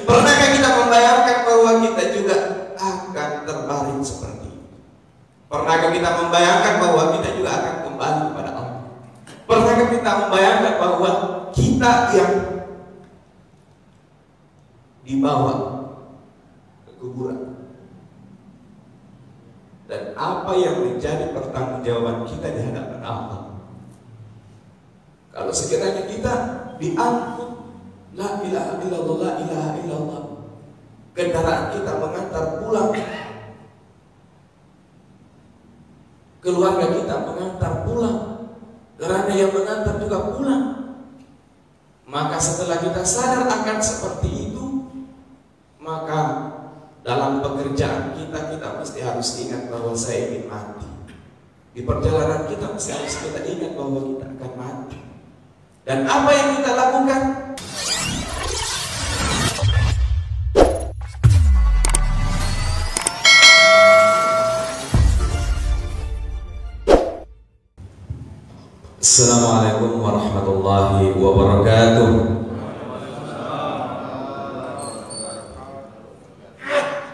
Pernahkah kita membayangkan bahwa kita juga akan terbaring seperti itu? Pernahkah kita membayangkan bahwa kita juga akan kembali kepada Allah? Pernahkah kita membayangkan bahwa kita yang dibawa ke kuburan? Dan apa yang menjadi pertanggungjawaban kita di hadapan Allah? Kalau sekiranya kita diangkut, la ilaha illallah, la ilaha illallah, kendaraan kita mengantar pulang, keluarga kita mengantar pulang, karena yang mengantar juga pulang, maka setelah kita sadar akan seperti itu, maka dalam pekerjaan kita mesti harus ingat bahwa saya ingin mati. Di perjalanan kita mesti harus kita ingat bahwa kita akan mati. Dan apa yang kita lakukan? Assalamualaikum warahmatullahi wabarakatuh.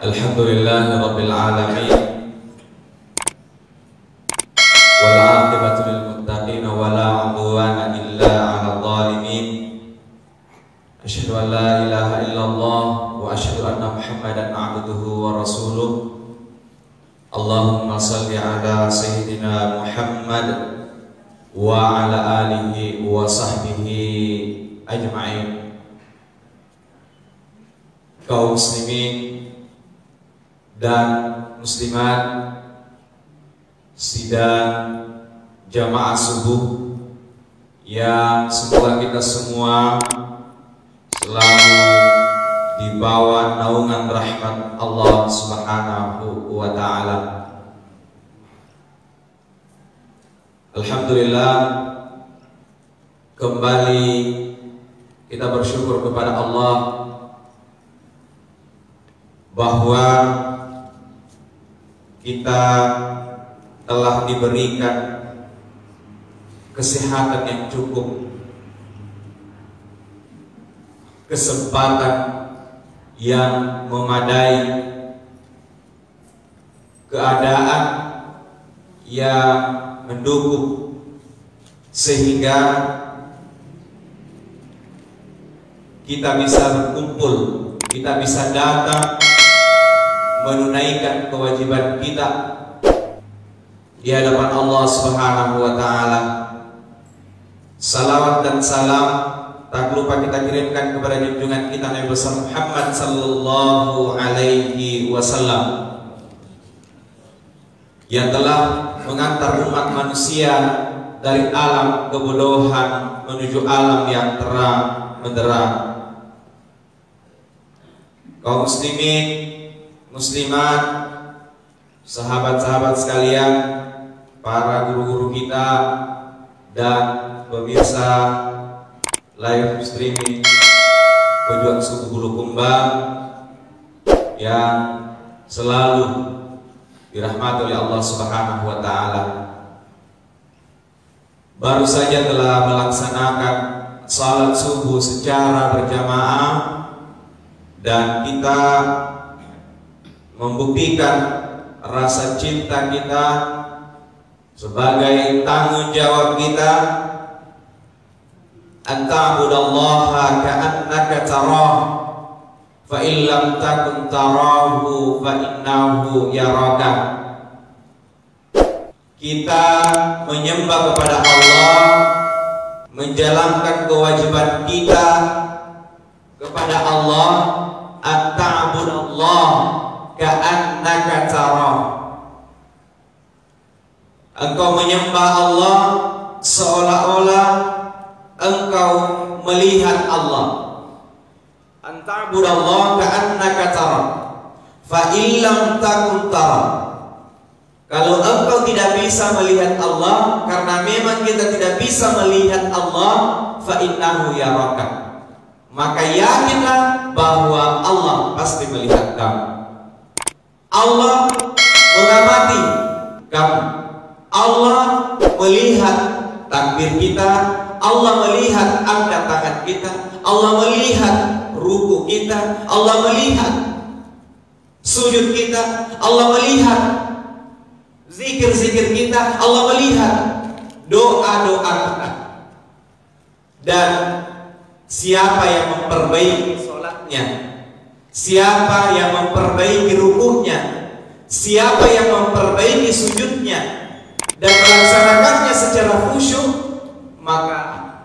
Alhamdulillahi rabbil alamin, wal aqibatu lil muttaqin wa la 'udwana illa 'alal zalimin. Asyhadu an la ilaha illallah wa asyhadu anna Muhammadan 'abduhu wa rasuluh. Allahumma shalli ala sayyidina Muhammad wa ala alihi wa sahbihi ajma'in. Kaum muslimin dan muslimat sidang jamaah subuh yang semoga kita semua selalu di bawah naungan rahmat Allah Subhanahu wa ta'ala. Alhamdulillah, kembali kita bersyukur kepada Allah bahwa kita telah diberikan kesehatan yang cukup, kesempatan yang memadai, keadaan yang mendukung, sehingga kita bisa berkumpul, kita bisa datang menunaikan kewajiban kita di hadapan Allah Subhanahu wa ta'ala. Salawat dan salam tak lupa kita kirimkan kepada junjungan kita Nabi besar Muhammad sallallahu alaihi wasallam yang telah mengantar umat manusia dari alam kebodohan menuju alam yang terang benderang. Kaum muslimin, muslimat, sahabat-sahabat sekalian, para guru-guru kita dan pemirsa live streaming pejuang suku Bulukumba yang selalu dirahmati oleh Allah Subhanahu wa ta'ala. Baru saja telah melaksanakan salat subuh secara berjamaah dan kita membuktikan rasa cinta kita sebagai tanggung jawab kita, anta'budallaha ka'annaka tarah fa illam takun tarahu fa innahu yaraka. Kita menyembah kepada Allah, menjalankan kewajiban kita kepada Allah, anta'budallah ka'annaka tarah. Engkau menyembah Allah seolah-olah engkau melihat Allah. Anta'budallah ka'annaka tarah fa illam takun tarah. Kalau engkau tidak bisa melihat Allah, karena memang kita tidak bisa melihat Allah, fa innahu yaraka, maka yakinlah bahwa Allah pasti melihat kamu. Allah mengamati kamu. Allah melihat takbir kita, Allah melihat angkat tangan kita, Allah melihat ruku kita Allah melihat, sujud kita Allah melihat, zikir-zikir kita Allah melihat, doa-doa kita. Dan siapa yang memperbaiki sholatnya, siapa yang memperbaiki rukunya, siapa yang memperbaiki sujudnya dan melaksanakannya secara khusyuk, maka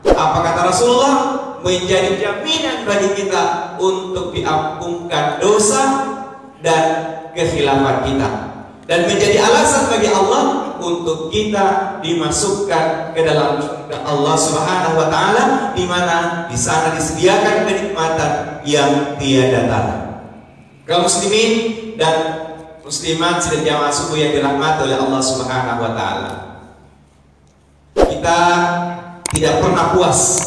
apa kata Rasulullah, menjadi jaminan bagi kita untuk diampunkan dosa dan kekhilafan kita, dan menjadi alasan bagi Allah untuk kita dimasukkan ke dalam surga Allah Subhanahu wa taala, di mana di sana disediakan kenikmatan yang tiada tara. Kaum muslimin dan muslimat sidang jamaah subuh yang dirahmati oleh Allah Subhanahu wa taala, kita tidak pernah puas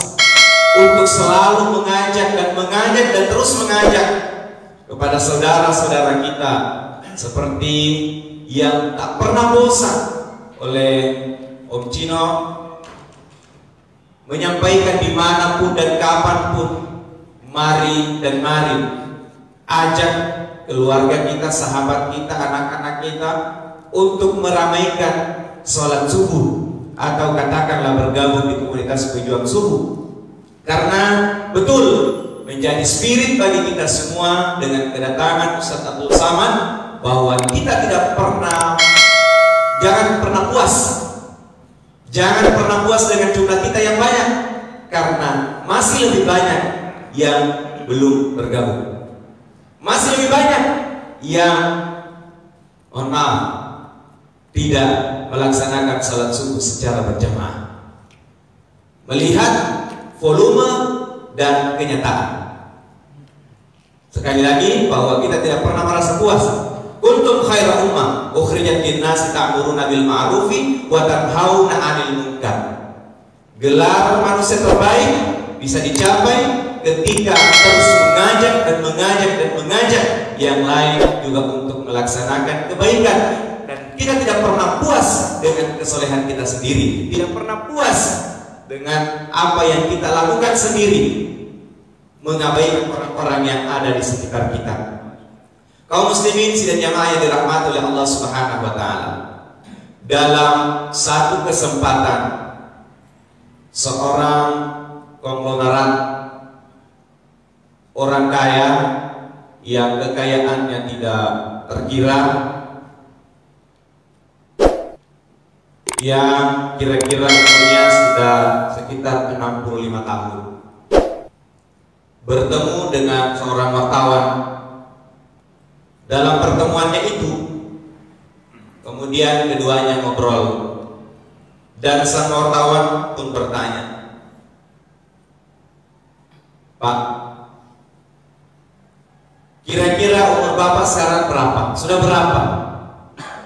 untuk selalu mengajak dan terus mengajak kepada saudara-saudara kita, seperti yang tak pernah bosan oleh Om Cino menyampaikan dimanapun dan kapanpun, mari ajak keluarga kita, sahabat kita, anak-anak kita untuk meramaikan sholat subuh, atau katakanlah bergabung di komunitas pejuang subuh. Karena betul menjadi spirit bagi kita semua dengan kedatangan Ustaz Abdul Samad, bahwa kita jangan pernah puas dengan jumlah kita yang banyak, karena masih lebih banyak yang belum bergabung, masih lebih banyak yang mohon maaf tidak melaksanakan salat subuh secara berjamaah. Melihat volume dan kenyataan, sekali lagi bahwa kita tidak pernah merasa puas. Kuntum khaira ummah ukhrijat lin-nasi ta'muruna bil ma'rufi wa tanhauna 'anil munkar. Gelar manusia terbaik bisa dicapai ketika terus mengajak yang lain juga untuk melaksanakan kebaikan. Dan kita tidak pernah puas dengan kesolehan kita sendiri, tidak pernah puas dengan apa yang kita lakukan sendiri, mengabaikan orang-orang yang ada di sekitar kita. Kaum muslimin sidang jamaah yang dirahmati oleh Allah Subhanahu wa taala, dalam satu kesempatan seorang konglomerat orang kaya yang kekayaannya tidak terkira, yang kira-kira umurnya sudah sekitar 65 tahun, bertemu dengan seorang wartawan. Dalam pertemuannya itu kemudian keduanya ngobrol, dan sang wartawan pun bertanya, "Pak, kira-kira umur Bapak sekarang berapa? Sudah berapa?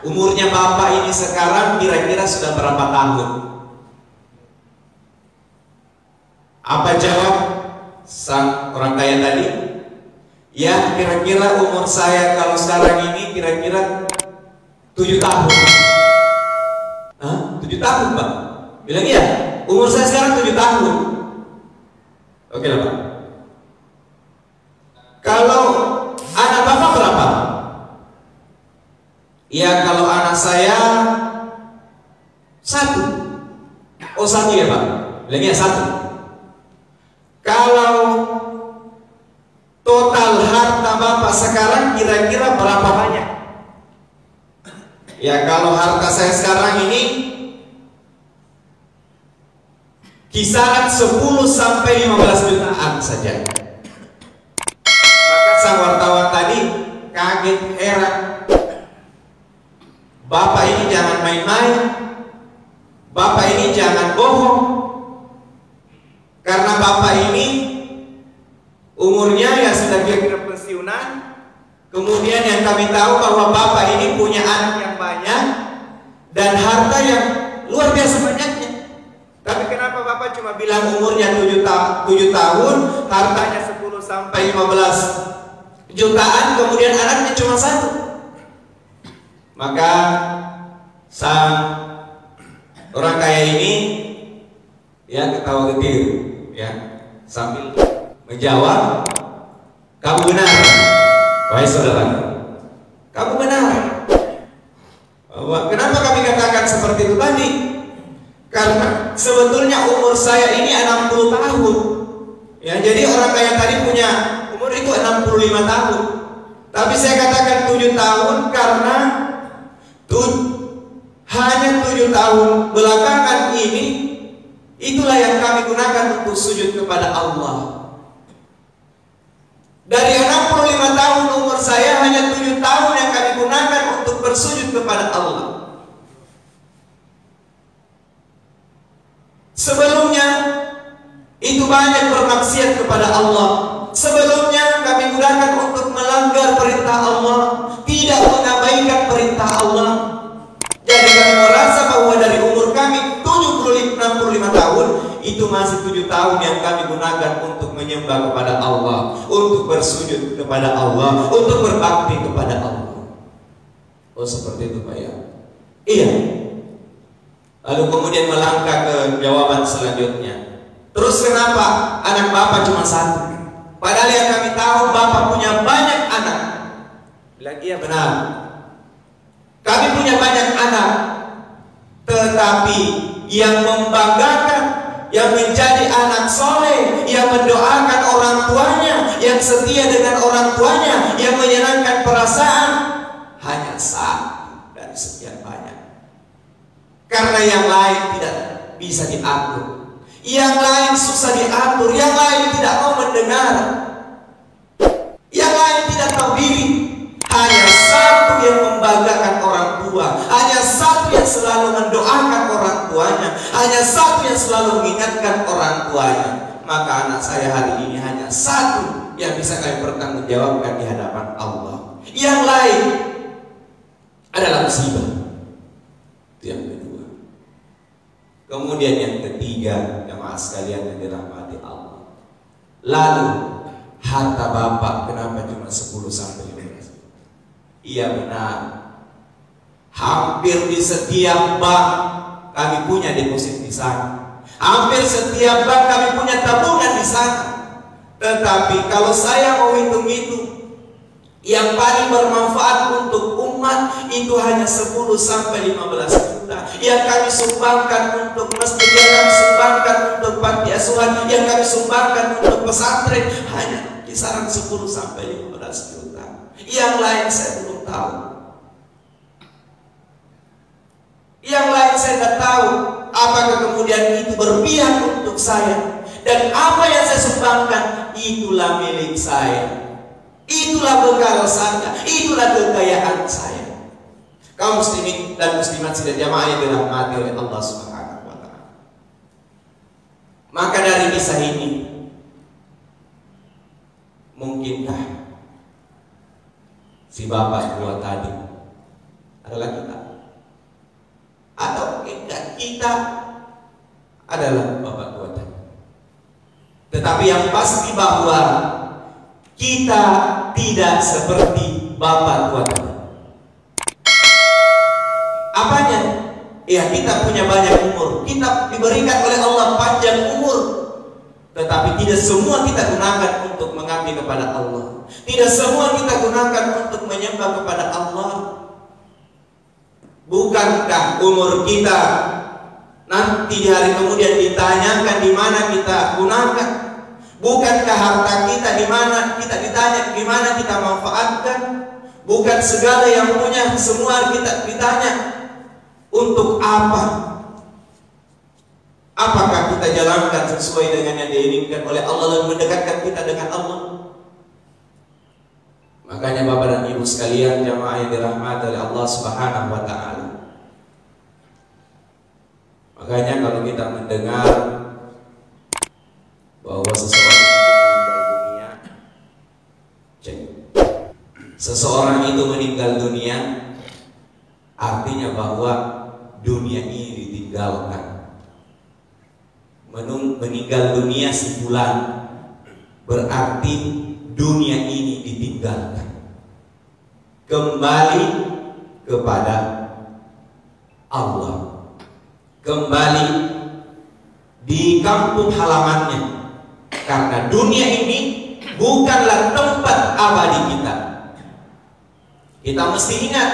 Umurnya Bapak ini sekarang kira-kira sudah berapa tahun?" Apa jawab sang orang kaya tadi? "Ya, kira-kira umur saya kalau sekarang ini kira-kira 7 tahun. Hah? 7 tahun, Pak? Bilang iya, umur saya sekarang 7 tahun. Oke lah, Pak. Kalau anak Bapak berapa? Ya, kalau anak saya 1. Oh, 1 ya, Pak? Bilang iya, 1. Kalau total harta Bapak sekarang kira-kira berapa banyak? Ya, kalau harta saya sekarang ini kisaran 10 sampai 15 jutaan saja. Maka sang wartawan tadi kaget heran. Bapak ini jangan main-main, Bapak ini jangan bohong, karena Bapak ini umurnya ya sudah kira-kira pensiunan. Kemudian yang kami tahu bahwa Bapak ini punya anak yang banyak dan harta yang luar biasa banyaknya. Tapi kenapa Bapak cuma bilang umurnya 7 tahun, hartanya 10 sampai 15 jutaan, kemudian anaknya cuma 1? Maka sang orang kaya ini ya ketawa getir ya sambil menjawab, Kamu benar, wahai saudara. Kamu benar. Kenapa kami katakan seperti itu tadi? Karena sebetulnya umur saya ini 60 tahun. Ya, jadi orang kaya tadi punya umur itu 65 tahun. Tapi saya katakan 7 tahun karena hanya 7 tahun belakangan ini itulah yang kami gunakan untuk sujud kepada Allah. Dari 65 tahun umur saya hanya 7 tahun yang kami gunakan untuk bersujud kepada Allah. Sebelumnya itu banyak bermaksiat kepada Allah. Sebelumnya kami gunakan untuk melanggar perintah Allah, tidak mengabaikan perintah Allah. Jadi kami merasa bahwa dari umur kami 65 tahun itu masih 7 tahun yang kami gunakan untuk menyembah kepada Allah, untuk bersujud kepada Allah, untuk berbakti kepada Allah. Oh seperti itu Pak ya? Iya. Lalu kemudian melangkah ke jawaban selanjutnya. Terus kenapa anak Bapak cuma 1? Padahal yang kami tahu Bapak punya banyak anak. Bilang iya benar. Kami punya banyak anak. Tetapi yang membanggakan, yang menjadi anak soleh, yang mendoakan orang tuanya, yang setia dengan orang tuanya, yang menyenangkan perasaan, hanya 1 dari sekian banyak. Karena yang lain tidak bisa diatur, yang lain susah diatur, yang lain tidak mau mendengar, yang lain tidak tahu diri. Hanya 1 yang membanggakan orang tua, hanya 1 yang selalu mendoakan orang tuanya, hanya 1 yang selalu mengingatkan orang tuanya. Maka anak saya hari ini hanya 1 yang bisa kami pertanggungjawabkan di hadapan Allah. Yang lain adalah musibah. Itu yang kedua. Kemudian yang ketiga, jemaah sekalian yang dirahmati Allah. Lalu harta Bapak kenapa cuma 10-15? Iya benar. Hampir di setiap bank kami punya deposit di sana. Hampir setiap bank kami punya tabungan di sana. Tetapi kalau saya mau hitung itu, yang paling bermanfaat untuk umat itu hanya 10-15 juta yang kami sumbangkan untuk masjid, yang kami sumbangkan untuk panti asuhan, yang kami sumbangkan untuk pesantren, hanya kisaran 10-15 juta. Yang lain saya belum tahu. Yang lain saya tidak tahu apakah kemudian itu berpihak untuk saya, dan apa yang saya sumbangkan itulah milik saya. Itulah bekal saya, itulah kekayaan saya. Kaum muslimin dan muslimat sidang jamaah yang dirahmati oleh Allah Subhanahu wa taala. Maka dari kisah ini, mungkinkah si bapak tua tadi adalah kita? Atau mungkinkah kita adalah bapak tua tadi? Tetapi yang pasti bahwa kita tidak seperti bapak tua tadi. Apanya? Ya, kita punya banyak umur, kita diberikan oleh Allah panjang umur, tetapi tidak semua kita gunakan untuk mengabdi kepada Allah. Tidak semua kita gunakan untuk menyembah kepada Allah. Bukankah umur kita nanti di hari kemudian ditanyakan di mana kita gunakan? Bukankah harta kita di mana kita ditanya, di mana kita manfaatkan? Bukan segala yang punya semua kita ditanya untuk apa? Apakah kita jalankan sesuai dengan yang diinginkan oleh Allah dan mendekatkan kita dengan Allah? Makanya Bapak dan Ibu sekalian jamaah yang dirahmati oleh Allah Subhanahu wa taala. Makanya kalau kita mendengar bahwa seseorang itu meninggal dunia, seseorang itu meninggal dunia, artinya bahwa dunia ini ditinggalkan. Meninggal dunia si fulan berarti dunia ini ditinggalkan, kembali kepada Allah, kembali di kampung halamannya. Karena dunia ini bukanlah tempat abadi kita. Kita mesti ingat,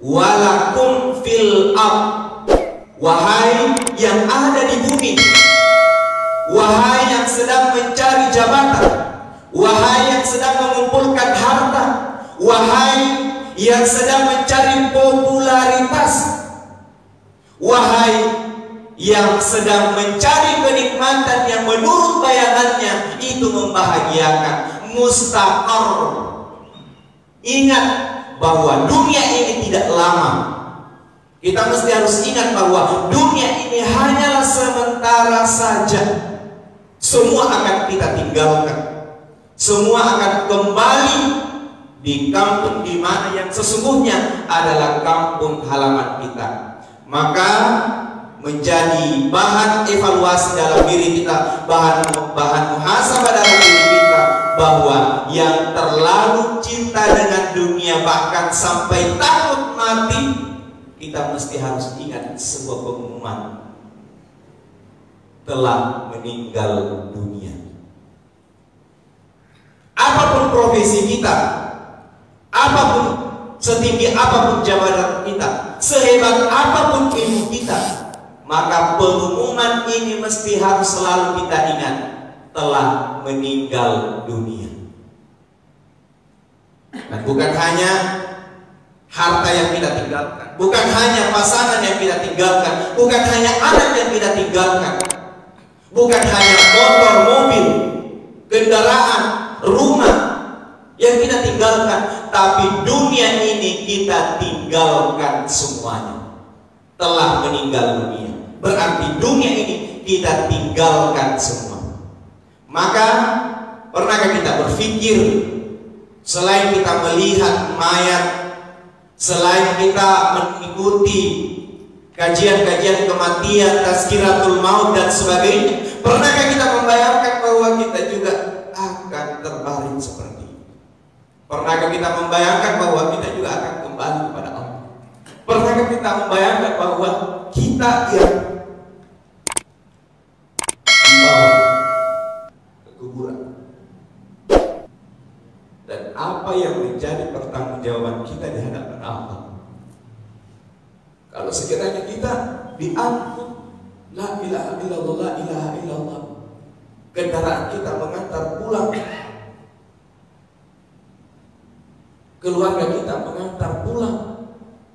walakum fil ard, wahai yang ada di bumi, wahai yang sedang mencari jabatan, wahai yang sedang mengumpulkan harta, wahai yang sedang mencari popularitas, wahai yang sedang mencari kenikmatan yang menurut bayangannya itu membahagiakan, mustaqar. Ingat bahwa dunia ini tidak lama. Kita mesti harus ingat bahwa dunia ini hanyalah sementara saja. Semua akan kita tinggalkan. Semua akan kembali di kampung di mana yang sesungguhnya adalah kampung halaman kita. Maka menjadi bahan evaluasi dalam diri kita, bahan muhasabah dalam diri kita, bahwa yang terlalu cinta dengan dunia bahkan sampai takut mati, kita mesti harus ingat sebuah pengumuman: telah meninggal dunia. Apapun profesi kita, apapun setinggi apapun jabatan kita, sehebat apapun ilmu kita, maka pengumuman ini mesti harus selalu kita ingat: telah meninggal dunia. Dan bukan hanya harta yang kita tinggalkan, bukan hanya pasangan yang kita tinggalkan, bukan hanya anak yang kita tinggalkan, bukan hanya motor, mobil, kendaraan, rumah yang kita tinggalkan, tapi dunia ini kita tinggalkan semuanya. Telah meninggal dunia berarti dunia ini kita tinggalkan semua. Maka pernahkah kita berpikir, selain kita melihat mayat, selain kita mengikuti kajian-kajian kematian, tazkiratul maut dan sebagainya, pernahkah kita membayangkan bahwa kita juga akan terbaring seperti itu? Pernahkah kita membayangkan bahwa kita juga akan kembali kepada Allah? Pernahkah kita membayangkan bahwa kita yang dibawa ke kuburan, dan apa yang menjadi pertanggungjawaban kita di hadapan Allah kalau sekiranya kita diangkut, la ilaha illallah, la ilaha illallah, kendaraan kita mengantar pulang, keluarga kita mengantar pulang,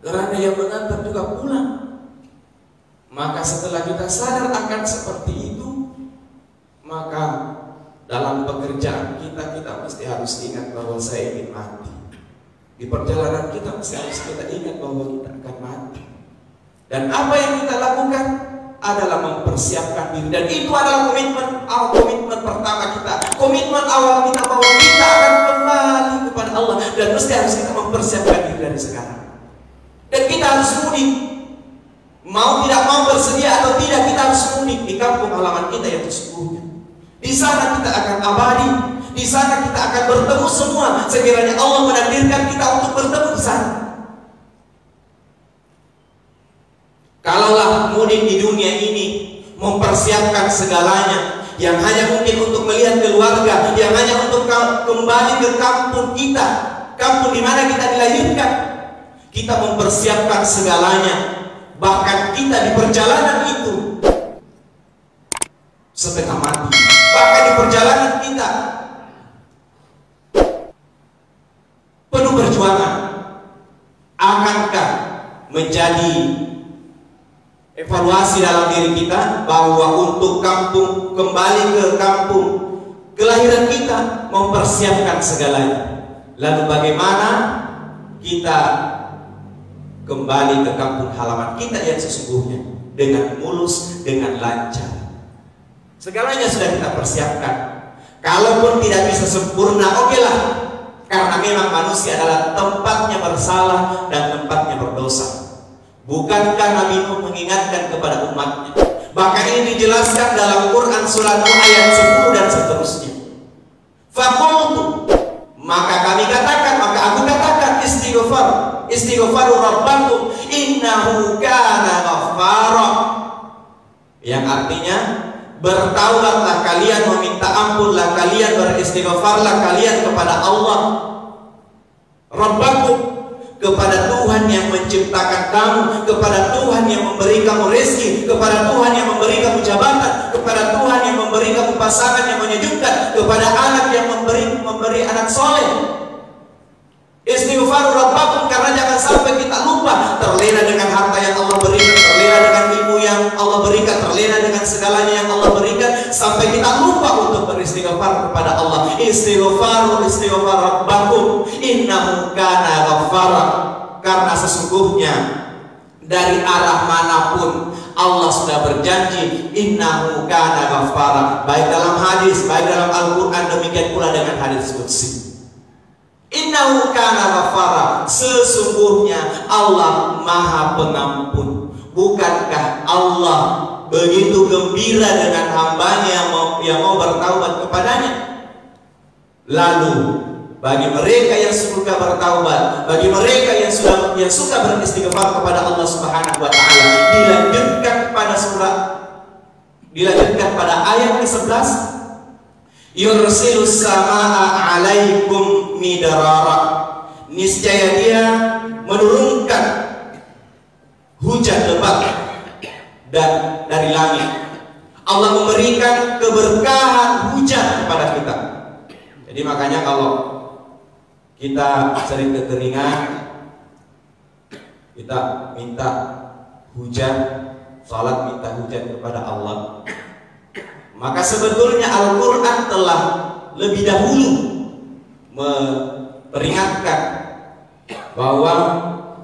karena yang mengantar juga pulang. Maka setelah kita sadar akan seperti itu, maka dalam pekerjaan kita mesti harus ingat bahwa saya ingin mati. Di perjalanan kita mesti harus kita ingat bahwa kita akan mati. Dan apa yang kita lakukan adalah mempersiapkan diri. Dan itu adalah komitmen pertama kita, komitmen awal kita bahwa kita akan kembali kepada Allah. Dan mesti harus kita mempersiapkan diri dari sekarang. Dan kita harus mudik, mau tidak mau, bersedia atau tidak, kita harus mudik di kampung halaman kita yang sesungguhnya. Di sana kita akan abadi, di sana kita akan bertemu semua sekiranya Allah menakdirkan kita untuk bertemu di sana. Kalaulah mudik di dunia ini mempersiapkan segalanya, yang hanya mungkin untuk melihat keluarga, yang hanya untuk kembali ke kampung kita, kampung di mana kita dilahirkan, kita mempersiapkan segalanya, bahkan kita di perjalanan itu setengah mati, bahkan di perjalanan kita penuh perjuangan. Akankah menjadi evaluasi dalam diri kita bahwa untuk kampung, kembali ke kampung kelahiran kita, mempersiapkan segalanya? Lalu bagaimana kita kembali ke kampung halaman kita yang sesungguhnya dengan mulus, dengan lancar? Segalanya sudah kita persiapkan. Kalaupun tidak bisa sempurna, okelah, karena memang manusia adalah tempatnya bersalah dan tempatnya berdosa. Bukankah Nabi Nuh mengingatkan kepada umatnya? Bahkan ini dijelaskan dalam Quran surah Nuh ayat 10 dan seterusnya. Faqultu, maka kami katakan, maka aku katakan, istighfaru rabbakum innahu kana ghaffara, yang artinya bertaubatlah kalian, meminta ampunlah kalian, beristighfarlah kalian kepada Allah Rabbakum, kepada Tuhan yang menciptakan kamu, kepada Tuhan yang memberi kamu rezeki, kepada Tuhan yang memberi kamu jabatan, kepada Tuhan yang memberi kamu pasangan yang menyejukkan, kepada anak yang memberi anak soleh. Istighfar Rabbakum, karena jangan sampai kita lupa, terlena dengan harta yang Allah berikan, terlena dengan ilmu yang Allah berikan, terlena dengan segalanya yang Allah berikan, sampai kita lupa untuk beristighfar kepada Allah. Istighfar Rabbakum innahu kana ghaffara, karena sesungguhnya dari arah manapun Allah sudah berjanji innahu kana ghaffara, baik dalam hadis, baik dalam Al-Quran, demikian pula dengan hadis qudsi. Innahu kana ghaffara, sesungguhnya Allah Maha Pengampun. Bukankah Allah begitu gembira dengan hambanya yang mau bertaubat kepadanya? Lalu bagi mereka yang suka bertaubat, bagi mereka yang suka beristighfar kepada Allah Subhanahu wa taala, dilanjutkan pada ayat ke-11, yursilus samaa alaikum midrara, niscaya Dia menurunkan hujan lebat dan dari langit. Allah memberikan keberkahan hujan kepada kita. Jadi makanya kalau kita sering kekeringan, kita minta hujan, salat minta hujan kepada Allah. Maka sebetulnya Al-Quran telah lebih dahulu memperingatkan bahwa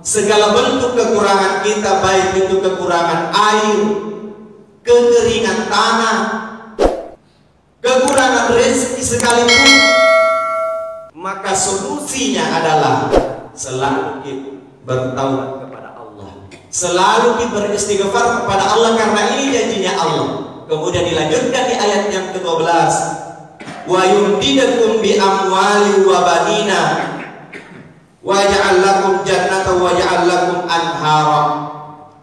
segala bentuk kekurangan kita, baik itu kekurangan air, kekeringan tanah, kekurangan rezeki sekalipun, maka solusinya adalah selalu kita bertaubat kepada Allah, selalu kita beristighfar kepada Allah, karena ini janjinya Allah. Kemudian dilanjutkan di ayat yang ke-12, wa yumdidukum bi amwali wa banina wa ja'al lakum jannata wa ja'al lakum anhara,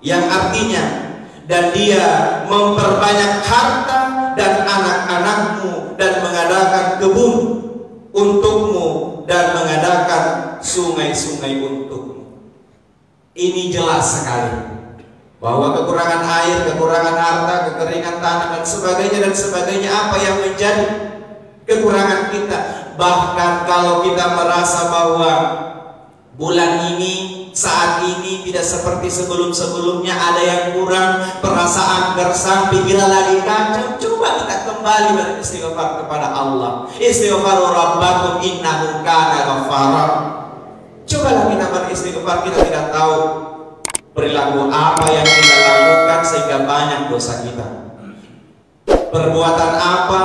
yang artinya, dan Dia memperbanyak harta dan anak-anakmu dan mengadakan kebun untukmu dan mengadakan sungai-sungai untukmu. Ini jelas sekali bahwa kekurangan air, kekurangan harta, kekeringan tanah dan sebagainya apa yang menjadi kekurangan kita. Bahkan kalau kita merasa bahwa bulan ini, saat ini tidak seperti sebelum-sebelumnya, ada yang kurang, perasaan gersang, pikiran lagi kacau, coba kita kembali beristighfar kepada Allah. Istighfaru Rabbakum innahu kana ghaffara. Cobalah kita beristighfar, kita tidak tahu perilaku apa yang kita lakukan sehingga banyak dosa kita. Perbuatan apa,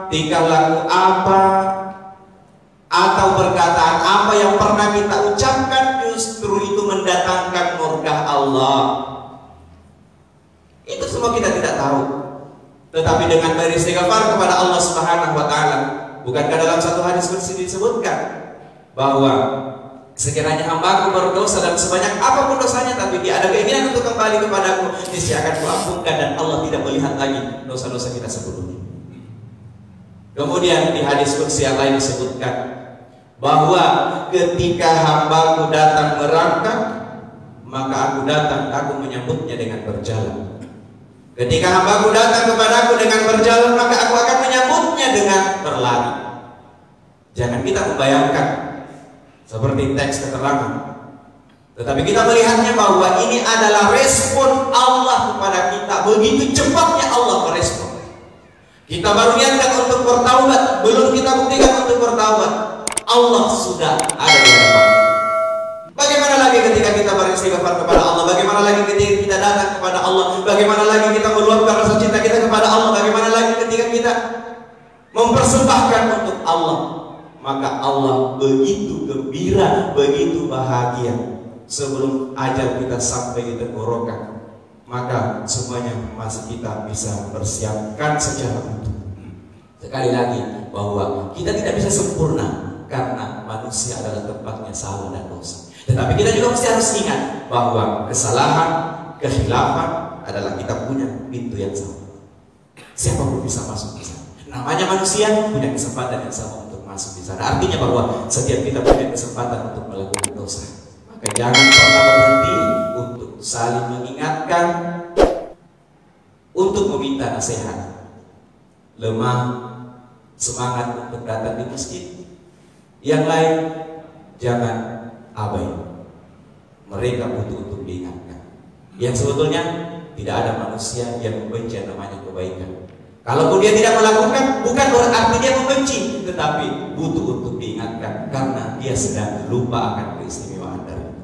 tingkah laku apa, atau perkataan apa yang pernah kita ucapkan justru itu mendatangkan murka Allah. Itu semua kita tidak tahu. Tetapi dengan beristighfar kepada Allah Subhanahu wa taala, bukankah dalam satu hadis qudsi disebutkan bahwa sekiranya hambaku berdosa dan sebanyak apapun dosanya, tapi dia ada keinginan untuk kembali kepadaku, niscaya akan kuampunkan, dan Allah tidak melihat lagi dosa-dosa kita sebelumnya. Kemudian di hadis qudsi yang lain disebutkan bahwa ketika hambaku datang merangkak, maka aku datang, aku menyambutnya dengan berjalan. Ketika hambaku datang kepadaku dengan berjalan, maka aku akan menyambutnya dengan berlari. Jangan kita membayangkan seperti teks keterangan, tetapi kita melihatnya bahwa ini adalah respon Allah kepada kita. Begitu cepatnya Allah merespon. Kita baru niatkan untuk bertaubat, belum kita buktikan untuk bertaubat, Allah sudah ada di hadapan. Bagaimana lagi ketika kita beristighfar kepada Allah? Bagaimana lagi ketika kita datang kepada Allah? Bagaimana lagi kita meluapkan rasa cinta kita kepada Allah? Bagaimana lagi ketika kita mempersembahkan untuk Allah? Maka Allah begitu gembira, begitu bahagia sebelum ajal kita sampai di tenggorokan. Maka semuanya masih kita bisa persiapkan secara utuh. Sekali lagi bahwa kita tidak bisa sempurna karena manusia adalah tempatnya salah dan dosa. Tetapi kita juga mesti harus ingat bahwa kesalahan, kekhilafan adalah kita punya pintu yang sama. Siapapun bisa masuk di sana. Namanya manusia punya kesempatan yang sama untuk masuk di sana. Artinya bahwa setiap kita punya kesempatan untuk melakukan dosa. Maka jangan pernah berhenti untuk saling mengingatkan, untuk meminta nasihat. Lemah semangat untuk datang di masjid. Yang lain jangan abai. Mereka butuh untuk diingatkan. Yang sebetulnya tidak ada manusia yang membenci yang namanya kebaikan. Kalaupun dia tidak melakukan, bukan berarti dia membenci, tetapi butuh untuk diingatkan karena dia sedang lupa akan keistimewaan dari itu.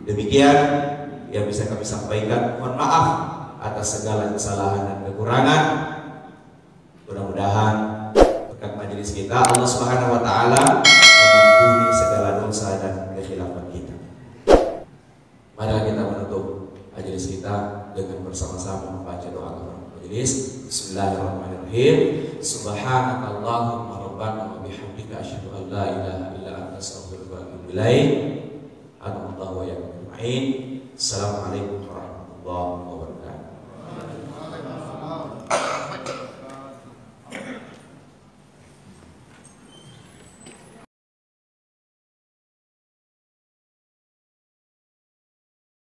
Demikian yang bisa kami sampaikan. Mohon maaf atas segala kesalahan dan kekurangan. Mudah-mudahan berkat majelis kita Allah Subhanahu wa taala mengampuni segala dosa dan kekhilafan kita. Mari kita menutup majelis kita dengan bersama-sama membaca doa kafaratul majelis. Bismillahirrahmanirrahim. Subhanakallahumma rabbana wa bihamdika asyhadu an la ilaha illa anta astaghfiruka wa atubu ilaik. Assalamualaikum warahmatullahi wabarakatuh.